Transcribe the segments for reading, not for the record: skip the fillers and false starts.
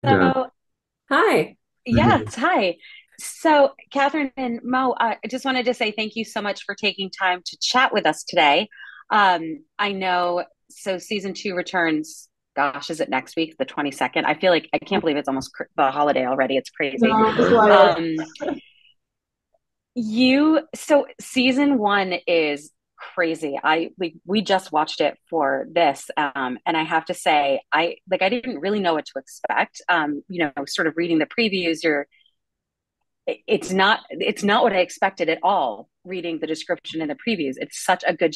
Dan. So, hi. Yes, hi. So, Catherine and Mo, I just wanted to say thank you so much for taking time to chat with us today. I know, so season two returns, gosh, is it next week, the 22nd? I feel like I can't believe it's almost the holiday already. It's crazy. All No, it's right. wild. Um, so season one is crazy. We just watched it for this, and I have to say, I didn't really know what to expect. Sort of reading the previews, it's not what I expected at all. Reading the description in the previews, it's such a good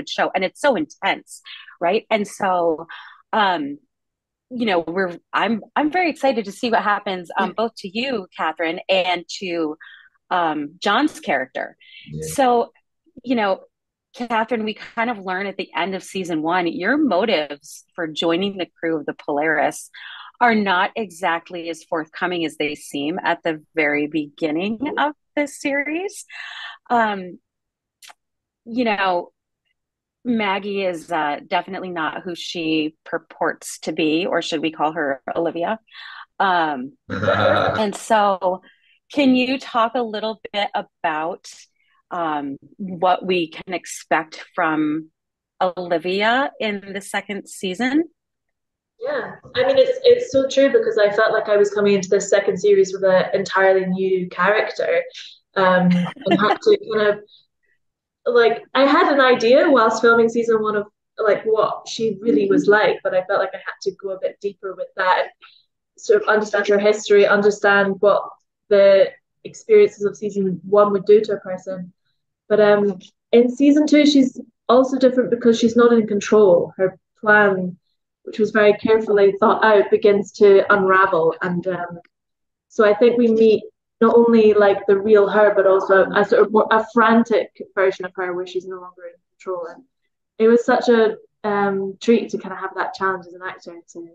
show, and it's so intense, right? And so, um, I'm very excited to see what happens, both to you, Catherine, and to John's character. Yeah. So, you know, Catherine, we kind of learn at the end of season one, your motives for joining the crew of the Polaris are not exactly as forthcoming as they seem at the very beginning of this series. Um, you know, Maggie is definitely not who she purports to be, or should we call her Olivia? Um, and so, can you talk a little bit about what we can expect from Olivia in the second season? Yeah, I mean it's so true because I felt like I was coming into this second series with an entirely new character, and had to kind of like I had an idea whilst filming season one of like what she really was like, but I felt like I had to go a bit deeper with that, sort of understand her history, understand what the experiences of season one would do to a person. But in season two, she's also different because she's not in control. Her plan, which was very carefully thought out, begins to unravel. And so I think we meet not only like the real her, but also a sort of more a frantic version of her where she's no longer in control. And it was such a treat to kind of have that challenge as an actor to,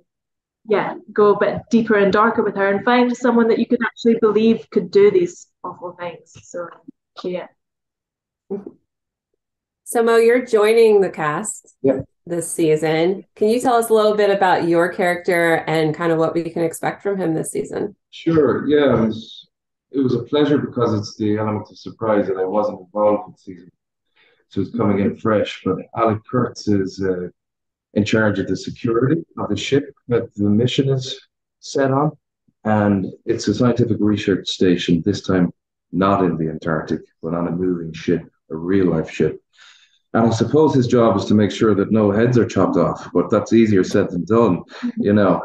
yeah, go a bit deeper and darker with her and find someone that you could actually believe could do these awful things. So yeah. So, Mo, you're joining the cast Yeah. this season. Can you tell us a little bit about your character and kind of what we can expect from him this season? Sure, yeah, it was a pleasure because it's the element of surprise that I wasn't involved in season, so it's coming in fresh. But Alec Kurtz is in charge of the security of the ship that the mission is set on, and it's a scientific research station. This time, not in the Antarctic, but on a moving ship, a real life ship. And I suppose his job is to make sure that no heads are chopped off, but that's easier said than done, you know.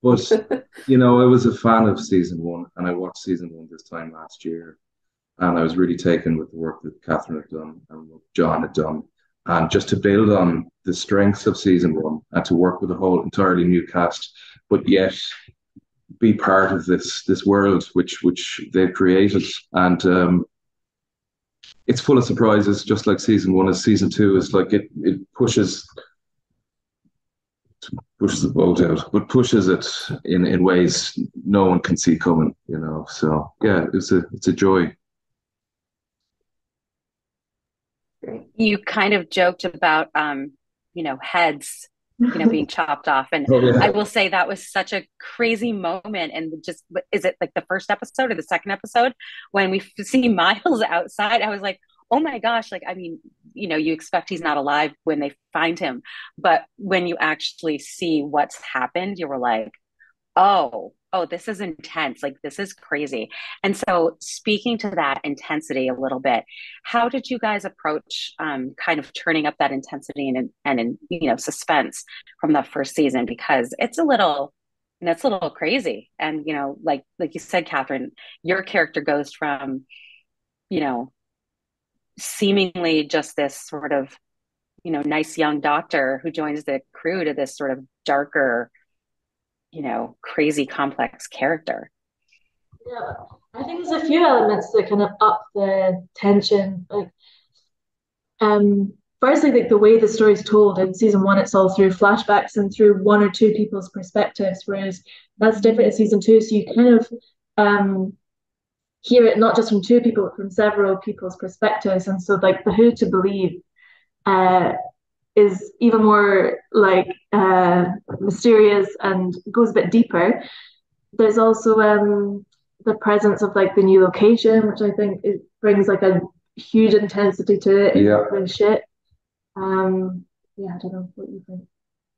But I was a fan of season one, and I watched season one this time last year, and I was really taken with the work that Katharine had done and what John had done, and just to build on the strengths of season one and to work with a whole entirely new cast, but yet be part of this world which they've created, and it's full of surprises, just like season one is. Season two is like it pushes the boat out, but pushes it in ways no one can see coming. So yeah, it's a joy. Great. You kind of joked about, heads, being chopped off. And Oh I yeah. will say that was such a crazy moment. And just, is it like the first episode or the second episode when we see Miles outside? I was like, oh my gosh. Like, I mean, you expect he's not alive when they find him. But when you actually see what's happened, you were like, oh, this is intense. Like, this is crazy. And so, speaking to that intensity a little bit, how did you guys approach kind of turning up that intensity and suspense from the first season? Because it's a little crazy. And like you said, Catherine, your character goes from you know seemingly just this sort of nice young doctor who joins the crew to this sort of darker, crazy complex character. Yeah, I think there's a few elements that kind of up the tension. Like, firstly, like the way the story is told in season one, it's all through flashbacks and through one or two people's perspectives, whereas that's different in season two. So you kind of um hear it not just from two people, but from several people's perspectives. And so, like the who to believe uh is even more like mysterious and goes a bit deeper. There's also the presence of like the new location, which I think it brings like a huge intensity to it. Yeah. The shit. Yeah, I don't know what you think.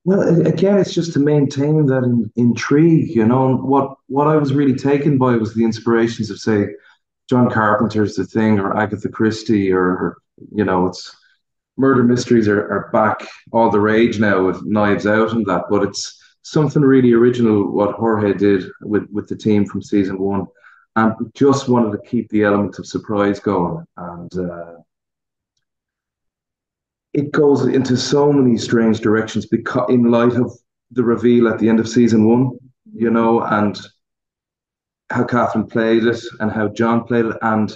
Well, again, it's just to maintain that intrigue, you know. And what I was really taken by was the inspirations of, say, John Carpenter's The Thing or Agatha Christie, or you know, it's murder mysteries are back all the rage now with Knives Out and that, but it's something really original what Jorge did with the team from season one, and just wanted to keep the element of surprise going. And it goes into so many strange directions because in light of the reveal at the end of season one, you know, and how Katharine played it and how John played it. And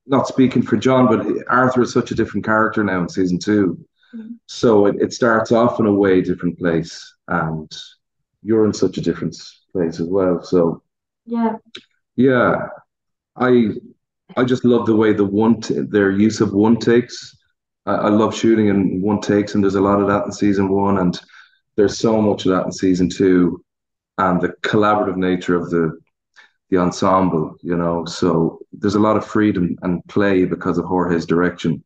not speaking for John, but Arthur is such a different character now in season two. Mm-hmm. So it starts off in a way different place, and you're in such a different place as well. So Yeah. yeah, I I just love the way their use of one takes. I love shooting in one takes, and there's a lot of that in season one, and there's so much of that in season two, and the collaborative nature of the ensemble, you know. So there's a lot of freedom and play because of Jorge's direction.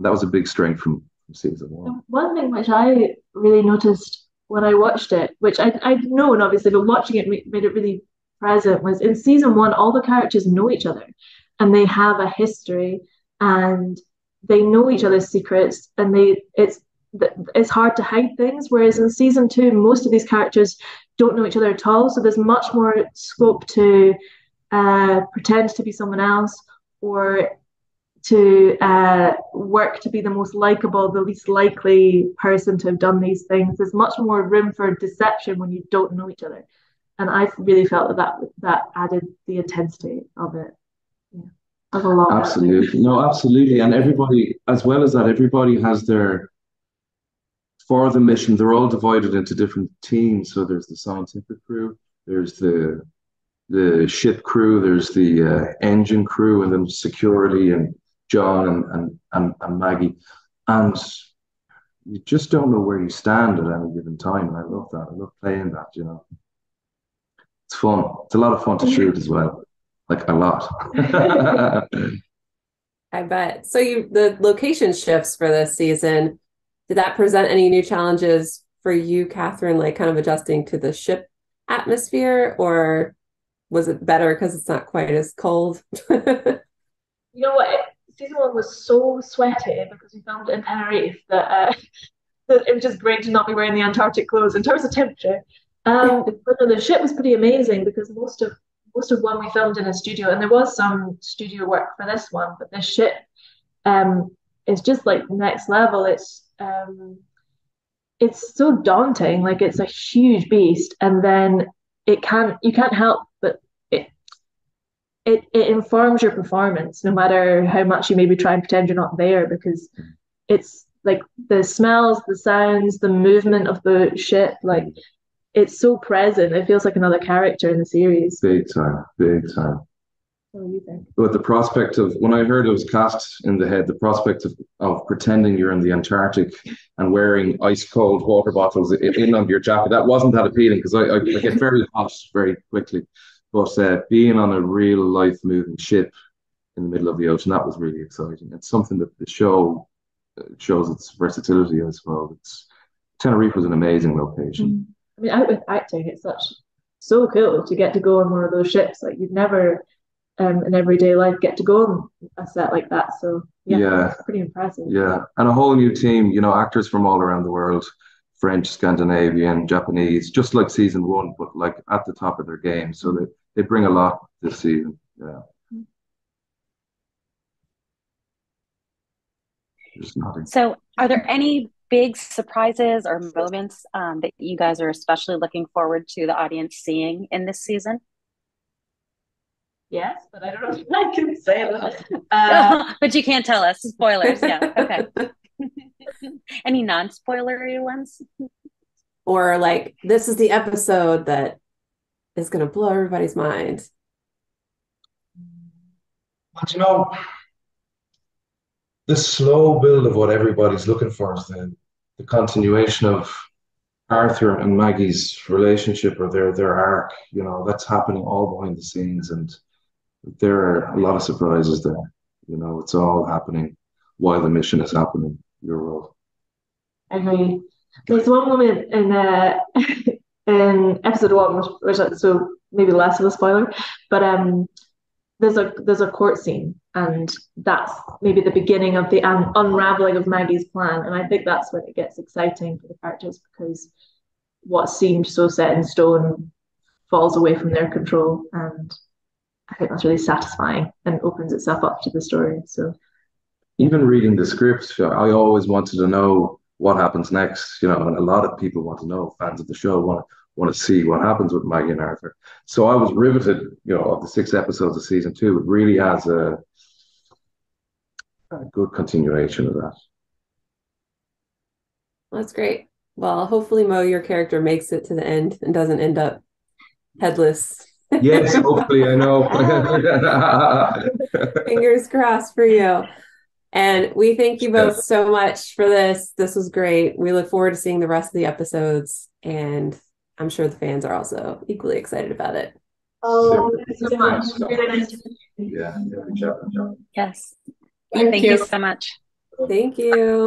That was a big strength from season one. One thing which I really noticed when I watched it, which I'd known obviously, but watching it made it really present, was in season one, all the characters know each other and they have a history and they know each other's secrets, and it's hard to hide things. Whereas in season two, most of these characters don't know each other at all. So there's much more scope to pretend to be someone else, or to work to be the most likable, the least likely person to have done these things. There's much more room for deception when you don't know each other. And I really felt that added the intensity of it. Yeah. Of a lot. Absolutely. No, absolutely. And everybody, as well as that, everybody has for the mission, they're all divided into different teams. So there's the scientific crew, there's the ship crew, there's the engine crew, and then security and John and Maggie. And you just don't know where you stand at any given time. And I love that. I love playing that, you know. It's fun. It's a lot of fun to shoot as well. Like a lot. I bet. So the location shifts for this season, did that present any new challenges for you, Katharine, like kind of adjusting to the ship atmosphere, or was it better because it's not quite as cold? You know what? Season one was so sweaty because we filmed it in Tenerife that it was just great to not be wearing the Antarctic clothes in terms of temperature. But no, the ship was pretty amazing because most of one we filmed in a studio, and there was some studio work for this one, but the ship is just like next level. It's so daunting. Like, it's a huge beast, and then you can't help but it informs your performance, no matter how much you maybe try and pretend you're not there, because it's like the smells, the sounds, the movement of the ship, like it's so present. It feels like another character in the series. Big time, big time. What do you think? But the prospect of, when I heard it was cast in the head, the prospect of pretending you're in the Antarctic and wearing ice cold water bottles in under your jacket, that wasn't that appealing because I get very hot very quickly. But being on a real life moving ship in the middle of the ocean, that was really exciting. It's something that the show shows its versatility as well. Tenerife was an amazing location. I mean, out with acting, it's so cool to get to go on one of those ships. Like, you'd never in everyday life get to go on a set like that. So yeah, it's pretty impressive. Yeah, and a whole new team, you know, actors from all around the world. French, Scandinavian, Japanese, just like season one, but like at the top of their game. So they bring a lot this season. Yeah. Just nodding. So are there any big surprises or moments that you guys are especially looking forward to the audience seeing in this season? Yes, but I don't know if I can say that. But you can't tell us. Spoilers, yeah. Okay. Any non-spoilery ones? Or like, this is the episode that is going to blow everybody's mind. But you know, the slow build of what everybody's looking for is the continuation of Arthur and Maggie's relationship or their arc. You know, that's happening all behind the scenes, and there are a lot of surprises there. You know, it's all happening while the mission is happening. Your role. I agree. There's one moment in in episode one, which so maybe less of a spoiler, but there's a court scene, and that's maybe the beginning of the unraveling of Maggie's plan, and I think that's when it gets exciting for the characters because what seemed so set in stone falls away from their control, and I think that's really satisfying and opens itself up to the story. So Even reading the script, I always wanted to know what happens next, you know, and a lot of people want to know, fans of the show want to see what happens with Maggie and Arthur. So I was riveted, you know, of the 6 episodes of season two. It really has a good continuation of that. That's great. Well, hopefully, Mo, your character makes it to the end and doesn't end up headless. Yes, hopefully, I know. Fingers crossed for you. And we thank you both so much for this. This was great. We look forward to seeing the rest of the episodes, and I'm sure the fans are also equally excited about it. oh, thank you so much. Yeah, good job. Yes. Thank Thank you. you so much. Thank you.